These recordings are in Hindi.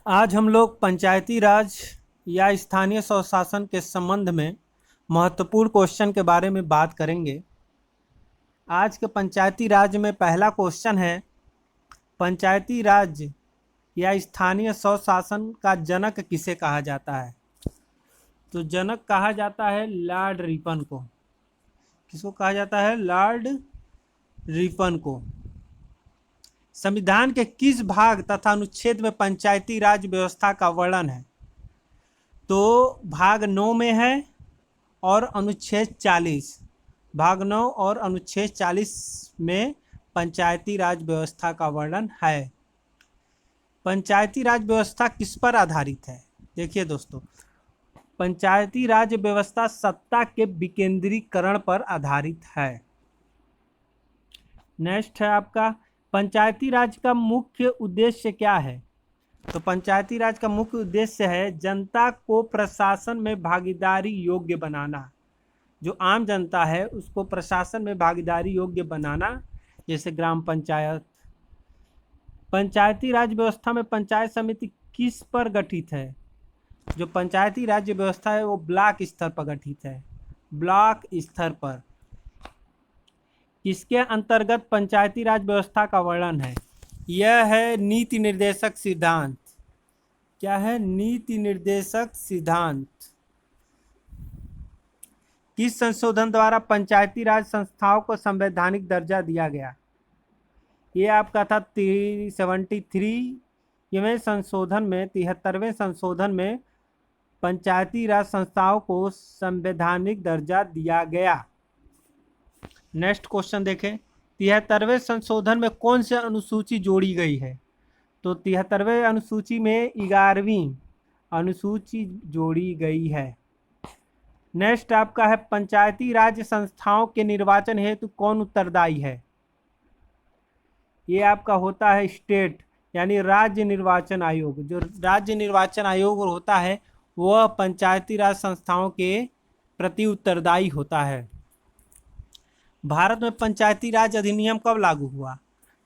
आज हम लोग पंचायती राज या स्थानीय स्वशासन के संबंध में महत्वपूर्ण क्वेश्चन के बारे में बात करेंगे। आज के पंचायती राज में पहला क्वेश्चन है, पंचायती राज या स्थानीय स्वशासन का जनक किसे कहा जाता है? तो जनक कहा जाता है लॉर्ड रिपन को। किसको कहा जाता है? लॉर्ड रिपन को। संविधान के किस भाग तथा अनुच्छेद में पंचायती राज व्यवस्था का वर्णन है? तो भाग 9 में है और अनुच्छेद 40। भाग 9 और अनुच्छेद 40 में पंचायती राज व्यवस्था का वर्णन है। पंचायती राज व्यवस्था किस पर आधारित है? देखिए दोस्तों, पंचायती राज व्यवस्था सत्ता के विकेंद्रीकरण पर आधारित है। नेक्स्ट है आपका, पंचायती राज का मुख्य उद्देश्य क्या है? तो पंचायती राज का मुख्य उद्देश्य है जनता को प्रशासन में भागीदारी योग्य बनाना। जो आम जनता है उसको प्रशासन में भागीदारी योग्य बनाना, जैसे ग्राम पंचायत। पंचायती राज व्यवस्था में पंचायत समिति किस पर गठित है? जो पंचायती राज व्यवस्था है वो ब्लॉक स्तर पर गठित है। ब्लॉक स्तर पर। किसके अंतर्गत पंचायती राज व्यवस्था का वर्णन है? यह है नीति निर्देशक सिद्धांत। क्या है? नीति निर्देशक सिद्धांत। किस संशोधन द्वारा पंचायती राज संस्थाओं को संवैधानिक दर्जा दिया गया? ये आपका था 73वें संशोधन में, 73वें संशोधन में पंचायती राज संस्थाओं को संवैधानिक दर्जा दिया गया। नेक्स्ट क्वेश्चन देखें, 73वें संशोधन में कौन सी अनुसूची जोड़ी गई है? तो 73वें अनुसूची में 11वीं अनुसूची जोड़ी गई है। नेक्स्ट आपका है, पंचायती राज संस्थाओं के निर्वाचन हेतु कौन उत्तरदायी है? ये आपका होता है स्टेट यानी राज्य निर्वाचन आयोग। जो राज्य निर्वाचन आयोग होता है वह पंचायती राज संस्थाओं के प्रति उत्तरदायी होता है। भारत में पंचायती राज अधिनियम कब लागू हुआ?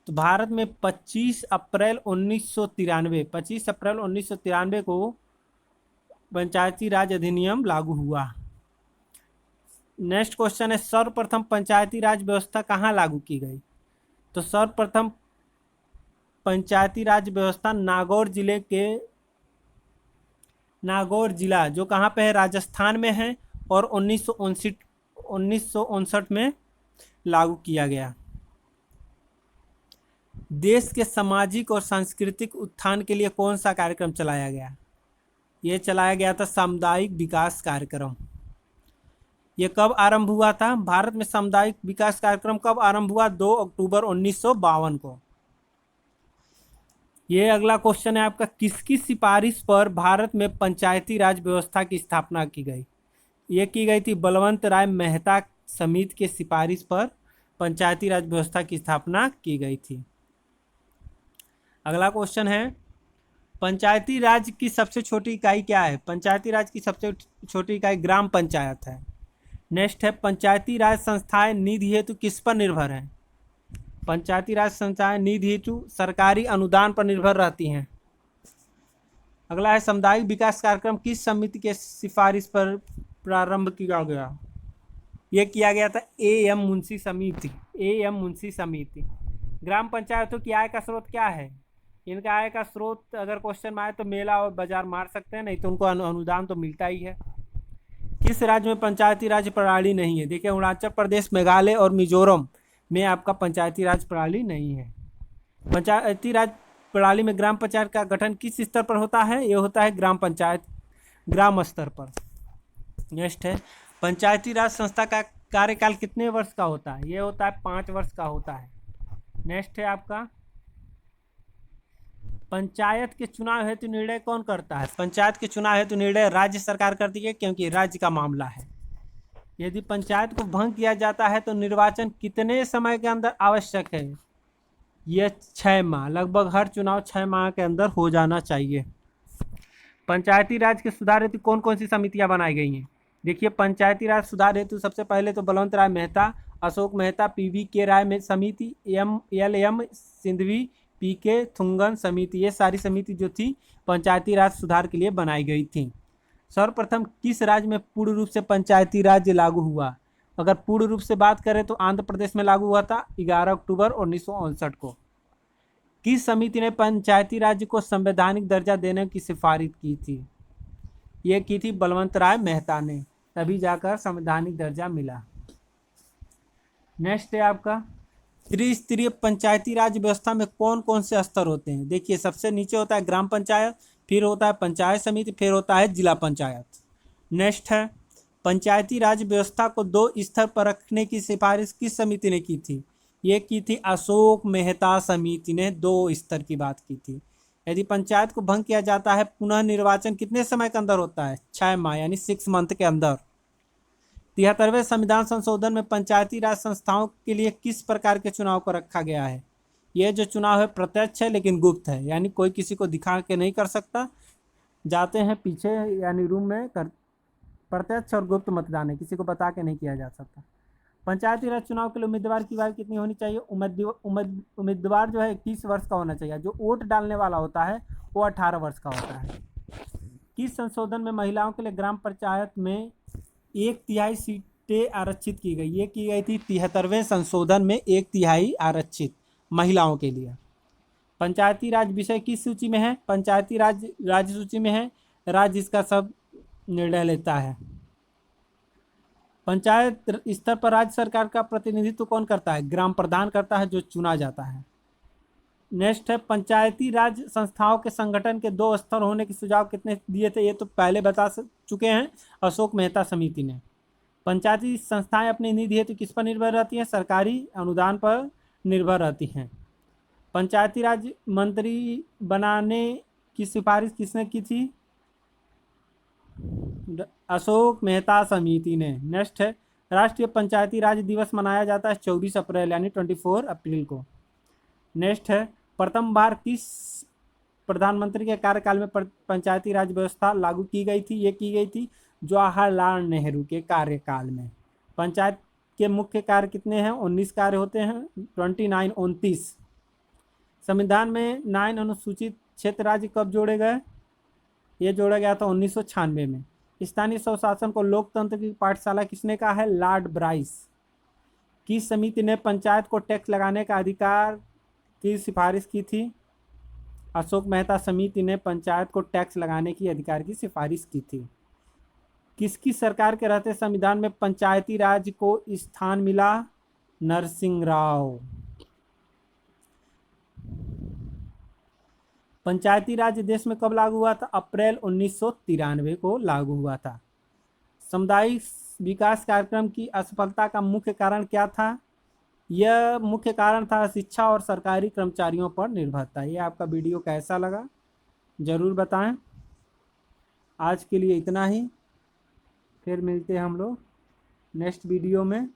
तो भारत में 25 अप्रैल 1993 को पंचायती राज अधिनियम लागू हुआ। नेक्स्ट क्वेश्चन है, सर्वप्रथम पंचायती राज व्यवस्था कहाँ लागू की गई? तो सर्वप्रथम पंचायती राज व्यवस्था नागौर जिला जो कहाँ पे है? राजस्थान में है, और 1959 में लागू किया गया। देश के सामाजिक और सांस्कृतिक उत्थान के लिए कौन सा कार्यक्रम चलाया गया? ये चलाया गया था सामुदायिक विकास कार्यक्रम। ये कब आरंभ हुआ था? भारत में सामुदायिक विकास कार्यक्रम कब आरंभ हुआ? 2 अक्टूबर 1952 को। ये अगला क्वेश्चन है आपका, किसकी सिफारिश पर भारत में पंचायती राज व्यवस्था की स्थापना की गई? ये की गई थी बलवंत राय मेहता समिति के सिफारिश पर पंचायती राज व्यवस्था की स्थापना की गई थी। अगला क्वेश्चन है, पंचायती राज की सबसे छोटी इकाई क्या है? पंचायती राज की सबसे छोटी इकाई ग्राम पंचायत है। नेक्स्ट है, पंचायती राज संस्थाएं निधि हेतु किस पर निर्भर हैं? पंचायती राज संस्थाएं निधि हेतु सरकारी अनुदान पर निर्भर रहती हैं। अगला है, सामुदायिक विकास कार्यक्रम किस समिति के सिफारिश पर प्रारंभ किया गया? यह किया गया था एएम मुंशी समिति। ग्राम पंचायतों की आय का स्रोत क्या है? इनका आय का स्रोत अगर क्वेश्चन में आए तो मेला और बाजार मार सकते हैं, नहीं तो उनको अनुदान तो मिलता ही है। किस राज्य में पंचायती राज प्रणाली नहीं है? देखिए, अरुणाचल प्रदेश, मेघालय और मिजोरम में आपका पंचायती राज प्रणाली नहीं है। पंचायती राज प्रणाली में ग्राम पंचायत का गठन किस स्तर पर होता है? ये होता है ग्राम स्तर पर। नेक्स्ट है, पंचायती राज संस्था का कार्यकाल कितने वर्ष का होता है? ये होता है 5 वर्ष का होता है। नेक्स्ट है आपका, पंचायत के चुनाव हेतु निर्णय कौन करता है? पंचायत के चुनाव हेतु निर्णय राज्य सरकार करती है, क्योंकि राज्य का मामला है। यदि पंचायत को भंग किया जाता है तो निर्वाचन कितने समय के अंदर आवश्यक है? यह 6 माह, लगभग हर चुनाव 6 माह के अंदर हो जाना चाहिए। पंचायती राज के सुधार हेतु कौन कौन सी समितियां बनाई गई हैं? देखिए, पंचायती राज सुधार हेतु सबसे पहले तो बलवंत राय मेहता, अशोक मेहता, पीवी के राय में समिति, LM सिंघवी, पीके थुंगन समिति, ये सारी समिति जो थी पंचायती राज सुधार के लिए बनाई गई थी। सर्वप्रथम किस राज्य में पूर्ण रूप से पंचायती राज लागू हुआ? अगर पूर्ण रूप से बात करें तो आंध्र प्रदेश में लागू हुआ था 11 अक्टूबर 1959 को। किस समिति ने पंचायती राज को संवैधानिक दर्जा देने की सिफारिश की थी? ये की थी बलवंत राय मेहता ने, तभी जाकर संवैधानिक दर्जा मिला। नेक्स्ट है आपका त्रिस्तरीय पंचायती राज व्यवस्था में कौन कौन से स्तर होते हैं? देखिए, सबसे नीचे होता है ग्राम पंचायत, फिर होता है पंचायत समिति, फिर होता है जिला पंचायत। नेक्स्ट है पंचायती राज व्यवस्था को 2 स्तर पर रखने की सिफारिश किस समिति ने की थी? ये की थी अशोक मेहता समिति ने 2 स्तर की बात की थी। यदि पंचायत को भंग किया जाता है, पुनः निर्वाचन कितने समय के अंदर होता है? 6 माह यानी 6 मंथ के अंदर। 73वें संविधान संशोधन में पंचायती राज संस्थाओं के लिए किस प्रकार के चुनाव को रखा गया है? यह जो चुनाव है प्रत्यक्ष है लेकिन गुप्त है, यानी कोई किसी को दिखा के नहीं कर सकता, जाते हैं पीछे यानी रूम में कर, प्रत्यक्ष और गुप्त मतदान है, किसी को बता के नहीं किया जा सकता। पंचायती राज चुनाव के लिए उम्मीदवार की आयु कितनी होनी चाहिए? उम्मीदवार जो है 21 वर्ष का होना चाहिए। जो वोट डालने वाला होता है वो 18 वर्ष का होता है। किस संशोधन में महिलाओं के लिए ग्राम पंचायत में 1/3 सीटें आरक्षित की गई? ये की गई थी 73वें संशोधन में 1/3 आरक्षित महिलाओं के लिए। पंचायती राज विषय किस सूची में है? पंचायती राज राज्य सूची में है, राज्य इसका सब निर्णय लेता है। पंचायत स्तर पर राज्य सरकार का प्रतिनिधित्व कौन करता है? ग्राम प्रधान करता है, जो चुना जाता है। नेक्स्ट है पंचायती राज संस्थाओं के संगठन के 2 स्तर होने के सुझाव कितने दिए थे? ये तो पहले बता चुके हैं, अशोक मेहता समिति ने। पंचायती संस्थाएं अपनी निधि हेतु किस पर निर्भर रहती हैं? सरकारी अनुदान पर निर्भर रहती हैं। पंचायती राज मंत्री बनाने की सिफारिश किसने की थी? अशोक मेहता समिति ने। नेक्स्ट है राष्ट्रीय पंचायती राज दिवस मनाया जाता है 24 अप्रैल यानी 24 अप्रैल को। नेक्स्ट है प्रथम बार किस प्रधानमंत्री के कार्यकाल में पंचायती राज व्यवस्था लागू की गई थी? ये की गई थी जवाहरलाल नेहरू के कार्यकाल में। पंचायत के मुख्य कार्य कितने हैं? 19 कार्य होते हैं, 29 संविधान में 9 अनुसूचित क्षेत्र राज्य कब जोड़े गए? ये जोड़ा गया था 1996 में। स्थानीय स्वशासन को लोकतंत्र की पाठशाला किसने कहा है? Lord Bryce. किस समिति ने पंचायत को टैक्स लगाने का अधिकार की सिफारिश की थी? अशोक मेहता समिति ने पंचायत को टैक्स लगाने की अधिकार की सिफारिश की थी। किसकी सरकार के रहते संविधान में पंचायती राज को स्थान मिला? नरसिंह राव। पंचायती राज देश में कब लागू हुआ था? अप्रैल 1993 को लागू हुआ था। सामुदायिक विकास कार्यक्रम की असफलता का मुख्य कारण क्या था? यह मुख्य कारण था शिक्षा और सरकारी कर्मचारियों पर निर्भरता। ये आपका वीडियो कैसा लगा ज़रूर बताएं। आज के लिए इतना ही, फिर मिलते हैं हम लोग नेक्स्ट वीडियो में।